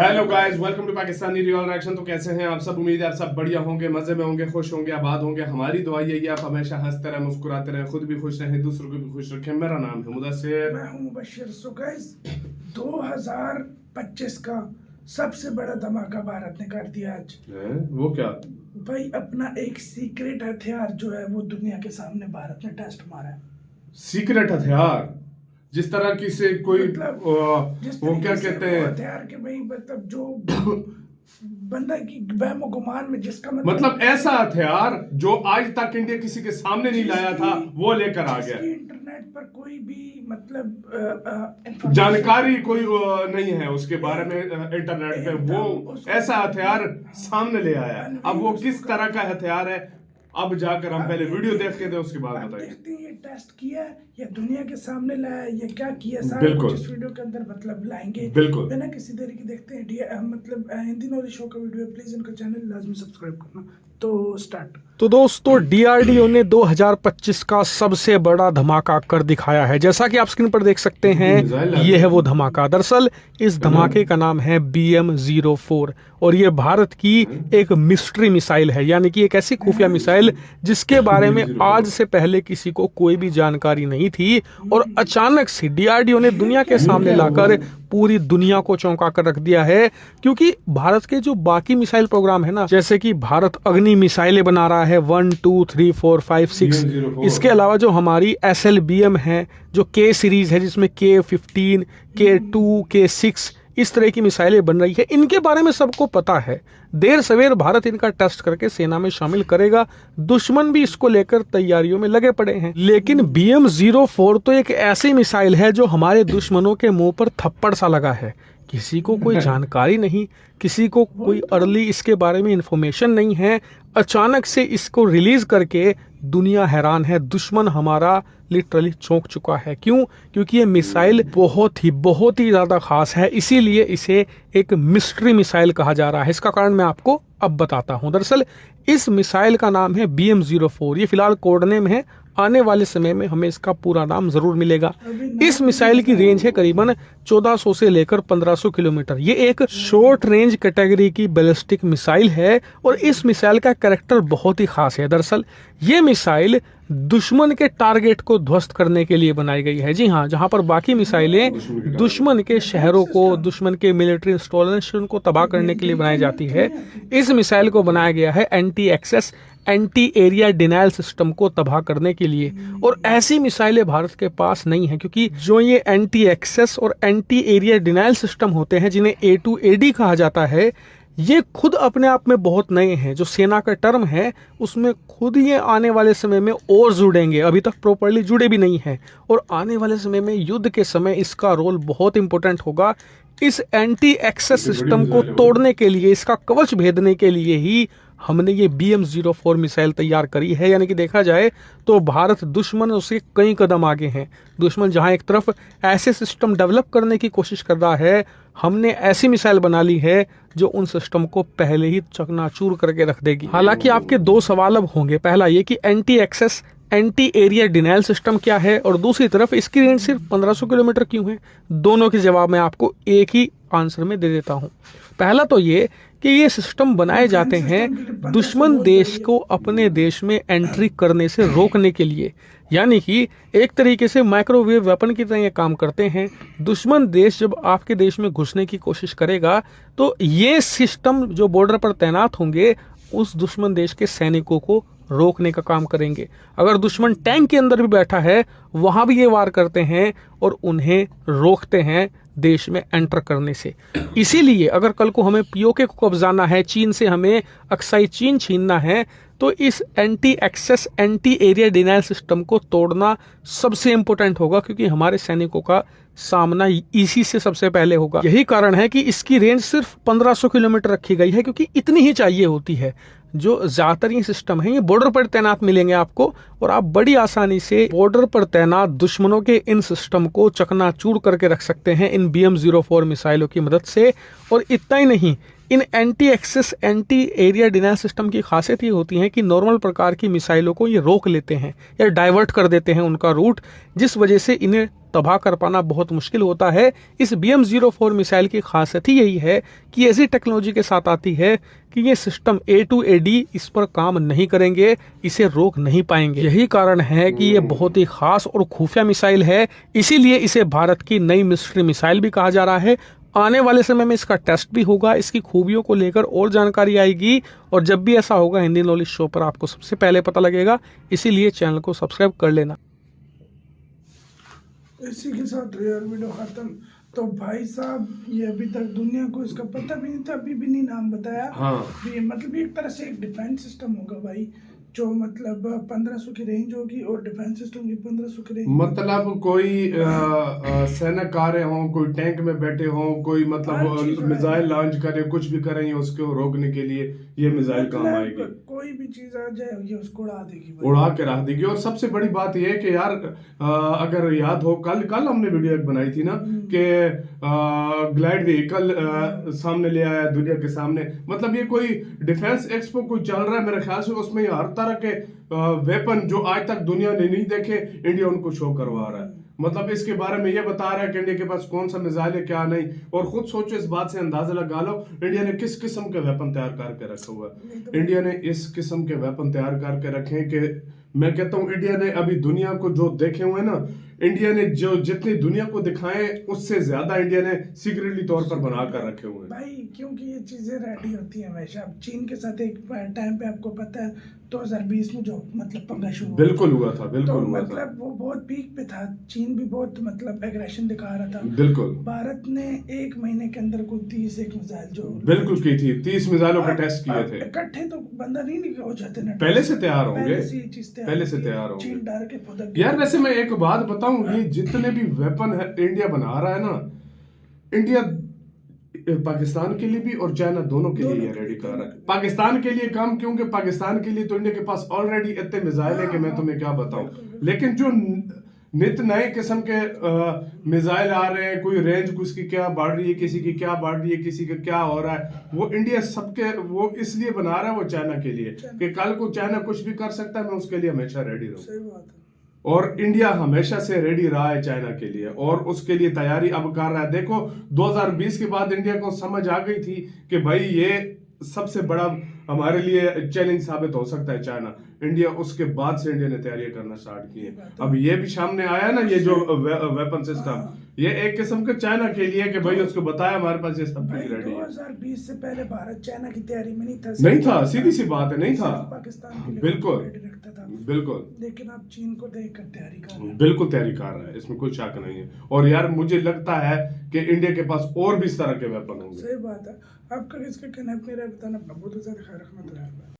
Hello guys, welcome to Pakistani real reaction. तो कैसे हैं आप सब? उम्मीद है आप सब बढ़िया होंगे, मजे में होंगे, खुश होंगे, आबाद होंगे। हमारी दुआ यही है आप हमेशा हंसते रहे, मुस्कुराते रहे, खुद भी खुश रहें, दूसरों को भी खुश रखें। मेरा नाम है मुदस्सिर, मैं हूं मुबशिर। सो गाइस 2025 का सबसे बड़ा धमाका भारत ने कर दिया आज। वो क्या भाई अपना एक सीक्रेट हथियार जो है वो दुनिया के सामने भारत ने टेस्ट मारा है। सीक्रेट हथियार? जिस तरह की से कोई मतलब वो क्या कहते हैं हथियार के भाई, मतलब जो बंदा की वहमो गुमान में जिसका मतलब ऐसा हथियार जो आज तक इंडिया किसी के सामने नहीं लाया था, वो लेकर आ गया। इंटरनेट पर कोई भी मतलब जानकारी कोई नहीं है उसके बारे में इंटरनेट पे, वो ऐसा हथियार सामने ले आया। अब वो किस तरह का हथियार है, अब जाकर हम पहले वीडियो देखते थे, उसके बाद बताइए। देखते हैं ये टेस्ट किया है या दुनिया के सामने लाया है, ये क्या किया, सारा कुछ इस वीडियो के अंदर मतलब लाएंगे। बिल्कुल बिना किसी देरी के देखते हैं मतलब हिंदी नॉलेज शो का वीडियो। प्लीज इनका चैनल लाजमी सब्सक्राइब करना। तो स्टार्ट। तो दोस्तों डीआरडीओ ने 2025 का सबसे बड़ा धमाका कर दिखाया है। जैसा कि आप स्क्रीन पर देख सकते हैं, ये है वो धमाका। दरअसल इस धमाके का नाम है BM-04 और ये भारत की एक मिस्ट्री मिसाइल है, यानी कि एक ऐसी खुफिया मिसाइल जिसके बारे में आज से पहले किसी को कोई भी जानकारी नहीं थी और अचानक से डीआरडीओ ने दुनिया के सामने लाकर पूरी दुनिया को चौंका कर रख दिया है। क्योंकि भारत के जो बाकी मिसाइल प्रोग्राम है ना, जैसे कि भारत अग्नि मिसाइलें बना रहा है 1, 2, 3, 4, 5, 6, इसके अलावा जो हमारी SLBM है, जो K सीरीज है जिसमें K-15, K-2, K-6 इस तरह की मिसाइलें बन रही है, इनके बारे में सबको पता है। देर सवेर भारत इनका टेस्ट करके सेना में शामिल करेगा। दुश्मन भी इसको लेकर तैयारियों में लगे पड़े हैं। लेकिन BM-04 तो एक ऐसी मिसाइल है जो हमारे दुश्मनों के मुंह पर थप्पड़ सा लगा है। किसी को कोई जानकारी नहीं, किसी को कोई अर्ली इसके बारे में इंफॉर्मेशन नहीं है। अचानक से इसको रिलीज करके दुनिया हैरान है। दुश्मन हमारा लिटरली चौंक चुका है। क्यों? क्योंकि ये मिसाइल बहुत ही ज्यादा खास है, इसीलिए इसे एक मिस्ट्री मिसाइल कहा जा रहा है। इसका कारण मैं आपको अब बताता हूं। दरअसल इस मिसाइल का नाम है BM-04। ये फिलहाल कोड नेम है, आने वाले समय में हमें इसका पूरा नाम जरूर मिलेगा। इस मिसाइल की रेंज है करीबन 1400 से लेकर 1500 किलोमीटर। ये एक शॉर्ट रेंज कैटेगरी की बैलिस्टिक मिसाइल है और इस मिसाइल का कैरेक्टर बहुत ही खास है। दरअसल ये मिसाइल दुश्मन के टारगेट को ध्वस्त करने के लिए बनाई गई है। जी हाँ, जहां पर बाकी मिसाइलें दुश्मन के शहरों को, दुश्मन के मिलिट्री इंस्टॉलेशन को तबाह करने के लिए बनाई जाती है, इस मिसाइल को बनाया गया है anti access, anti area denial system को तबाह करने के लिए। और ऐसी मिसाइलें भारत के पास नहीं है, क्योंकि जो ये एंटी एक्सेस और एंटी एरिया डिनायल सिस्टम होते हैं, जिन्हें A2AD कहा जाता है, ये खुद अपने आप में बहुत नए हैं। जो सेना का टर्म है उसमें खुद ये आने वाले समय में और जुड़ेंगे, अभी तक प्रॉपर्ली जुड़े भी नहीं हैं। और आने वाले समय में युद्ध के समय इसका रोल बहुत इंपॉर्टेंट होगा। इस एंटी एक्सेस सिस्टम को तोड़ने के लिए, इसका कवच भेदने के लिए ही हमने ये BM-04 मिसाइल तैयार करी है। यानी कि देखा जाए तो भारत दुश्मन से कई कदम आगे हैं। दुश्मन जहां एक तरफ ऐसे सिस्टम डेवलप करने की कोशिश कर रहा है, हमने ऐसी मिसाइल बना ली है जो उन सिस्टम को पहले ही चकनाचूर करके रख देगी। हालांकि आपके दो सवाल अब होंगे। पहला ये कि anti access, anti area denial system क्या है, और दूसरी तरफ इसकी रेंज सिर्फ 1500 किलोमीटर क्यों है? दोनों के जवाब मैं आपको एक ही आंसर में दे देता हूं। पहला तो ये कि ये सिस्टम बनाए जाते हैं दुश्मन देश को अपने देश में एंट्री करने से रोकने के लिए। यानी कि एक तरीके से माइक्रोवेव वेपन की तरह ये काम करते हैं। दुश्मन देश जब आपके देश में घुसने की कोशिश करेगा तो ये सिस्टम जो बॉर्डर पर तैनात होंगे उस दुश्मन देश के सैनिकों को रोकने का काम करेंगे। अगर दुश्मन टैंक के अंदर भी बैठा है, वहां भी ये वार करते हैं और उन्हें रोकते हैं देश में एंटर करने से। इसीलिए अगर कल को हमें POK को कब्जाना है, चीन से हमें अक्साई चीन छीनना है, तो इस anti access, anti area denial system को तोड़ना सबसे इंपॉर्टेंट होगा, क्योंकि हमारे सैनिकों का सामना इसी से सबसे पहले होगा। यही कारण है कि इसकी रेंज सिर्फ 1500 किलोमीटर रखी गई है, क्योंकि इतनी ही चाहिए होती है। जो ज्यादातर ये सिस्टम है ये बॉर्डर पर तैनात मिलेंगे आपको, और आप बड़ी आसानी से बॉर्डर पर तैनात दुश्मनों के इन सिस्टम को चकनाचूर करके रख सकते हैं इन BM-04 मिसाइलों की मदद से। और इतना ही नहीं, इन anti access, anti area denial system की खासियत ये होती है कि नॉर्मल प्रकार की मिसाइलों को ये रोक लेते हैं या डाइवर्ट कर देते हैं उनका रूट, जिस वजह से इन्हें तबाह कर पाना बहुत मुश्किल होता है। इस BM-04 मिसाइल की खासियत ही यही है कि ऐसी टेक्नोलॉजी के साथ आती है कि ये सिस्टम A to AD इस पर काम नहीं करेंगे, इसे रोक नहीं पाएंगे। यही कारण है कि ये बहुत ही खास और खुफिया मिसाइल है, इसीलिए इसे भारत की नई मिस्ट्री मिसाइल भी कहा जा रहा है। आने वाले समय में इसका टेस्ट भी होगा, इसकी खूबियों को लेकर और जानकारी आएगी, और जब भी ऐसा होगा हिंदी नॉलेज शो पर आपको सबसे पहले पता लगेगा। इसीलिए चैनल को सब्सक्राइब कर लेना। इसी के साथ यार वीडियो खत्म। तो भाई साहब ये अभी तक दुनिया को इसका पता भी नहीं था, अभी भी नहीं नाम बताया। हाँ। ये मतलब एक तरह से एक डिफेंस सिस्टम होगा भाई, जो मतलब 1500 की रेंज होगी, और डिफेंस सिस्टम की 1500 की रेंज। मतलब कोई सैनिक आ रहे हों, कोई टैंक में बैठे हों, कोई मतलब मिसाइल लॉन्च करे, कुछ भी करें, ये उसको रोकने के लिए ये मिसाइल काम आएगी। कोई भी चीज आ जाए ये उसको उड़ा देगी, उड़ा के रख देगी। और सबसे बड़ी बात ये है कि यार अगर याद हो, कल हमने वीडियो एक बनाई थी ना कि ग्लाइड व्हीकल सामने ले आया दुनिया के सामने। मतलब ये कोई डिफेंस एक्सपो कोई चल रहा है मेरे ख्याल से, उसमें हर तरह के वेपन जो आज तक दुनिया ने नहीं देखे, इंडिया उनको शो करवा रहा है। मतलब इसके बारे में ये बता रहा है कि इंडिया के पास कौन सा मिसाइल है, क्या नहीं। और खुद सोचो, इस बात से अंदाजा लगा लो इंडिया ने किस किस्म के वेपन तैयार करके रखा हुआ है। इंडिया ने इस किस्म के वेपन तैयार करके रखे हैं कि मैं कहता हूँ इंडिया ने अभी दुनिया को जो देखे हुए ना, इंडिया ने जो जितनी दुनिया को दिखाए उससे ज्यादा इंडिया ने सीक्रेटली तौर पर बना कर रखे हुए हैं भाई, क्योंकि ये चीजें रेडी होती हैं हमेशा। अब चीन के साथ एक टाइम पे आपको पता है 2020 में जो मतलब पंगा शुरू बिल्कुल हुआ था, बिल्कुल तो हुआ मतलब वो बहुत पीक पे था। चीन भी बहुत मतलब एग्रेशन दिखा रहा था। बिल्कुल। भारत ने एक महीने के अंदर कोई 30 मिसाइल जो बिल्कुल की थी, 30 मिसाइलों का टेस्ट किए थे। इकट्ठे तो बंदा नहीं हो जाते ना, पहले से तैयार होंगे, पहले से तैयार होंगे। चीन डाल के खुद। यार वैसे मैं एक बात बताऊं, ये जितने भी वेपन है इंडिया बना रहा है ना, इंडिया पाकिस्तान के लिए भी और चाइना दोनों के लिए रेडी कर रहा है। पाकिस्तान के लिए कम, क्योंकि पाकिस्तान के लिए तो इंडिया के पास ऑलरेडी इतने मिसाइल है कि मैं तुम्हें क्या बताऊं। लेकिन जो नित नए किस्म के मिसाइल आ रहे हैं, कोई रेंज उसकी क्या बढ़ रही है, किसी की क्या बढ़ रही है, किसी का क्या हो रहा है, वो इंडिया सबके वो इसलिए बना रहा है, वो चाइना के लिए कि कल को चाइना कुछ भी कर सकता है, मैं उसके लिए हमेशा रेडी रहूं। सही बात है। और इंडिया हमेशा से रेडी रहा है चाइना के लिए, और उसके लिए तैयारी अब कर रहा है। देखो 2020 के बाद इंडिया को समझ आ गई थी कि भाई ये सबसे बड़ा हमारे लिए चैलेंज साबित हो सकता है चाइना। इंडिया उसके बाद से इंडिया ने तैयारियां करना स्टार्ट की है। अब ये भी सामने आया ना, ये जो वेपन सिस्टम, ये एक किस्म के चाइना के लिए कि भाई उसको बताया हमारे पास ये सब कुछ रेडी है। 2020 से पहले भारत चाइना की तैयारी में नहीं था, सीधी सी बात है, नहीं था। पाकिस्तान के लिए बिल्कुल रेडी रखता था, बिल्कुल। लेकिन अब चीन को देखकर तैयारी कर रहा है। बिल्कुल तैयारी कर रहा है, इसमें कोई शक नहीं है। और यार मुझे लगता है कि इंडिया के पास और भी इस तरह के वेपन होंगे। सही बात है। आपका किसका कहना है, मेरा बताना। बहुत ज्यादा ख्याल रखना।